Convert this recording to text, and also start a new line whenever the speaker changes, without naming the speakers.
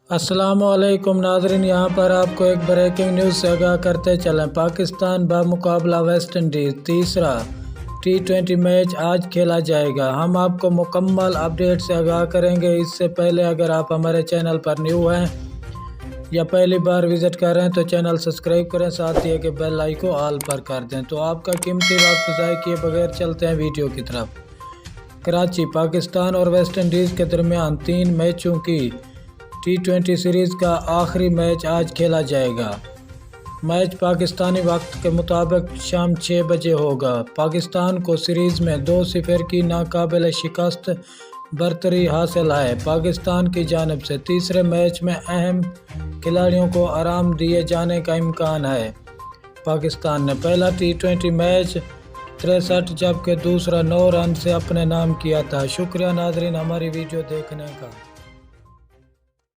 السلام علیکم ناظرین، یہاں پر آپ کو ایک بریکنگ نیوز سے آگاہ کرتے چلیں۔ پاکستان بمقابلہ ویسٹ انڈیز تیسرا T20 میچ آج کھیلا جائے گا۔ ہم آپ کو مکمل اپڈیٹ سے آگاہ کریں گے۔ اس سے پہلے اگر آپ ہمارے چینل پر نیو ہیں یا پہلی بار وزٹ کر رہے ہیں تو چینل سبسکرائب کریں، ساتھ ہی کہ بیل آئیکن کو آل پر کر دیں۔ تو آپ کا قیمتی وقت ضائع کیے بغیر چلتے ہیں ویڈیو کی طرف۔ کراچی: پاکستان اور ویسٹ انڈیز کے درمیان 3 میچوں کی T20 سیریز کا آخری میچ آج کھیلا جائے گا۔ میچ پاکستانی وقت کے مطابق شام 6 بجے ہوگا۔ پاکستان کو سیریز میں 2-0 کی ناقابل شکست برتری حاصل ہے۔ پاکستان کی جانب سے تیسرے میچ میں اہم کھلاڑیوں کو آرام دیے جانے کا امکان ہے۔ پاکستان نے پہلا T20 میچ 63 جبکہ دوسرا 9 رن سے اپنے نام کیا تھا۔ شکریہ ناظرین ہماری ویڈیو دیکھنے کا۔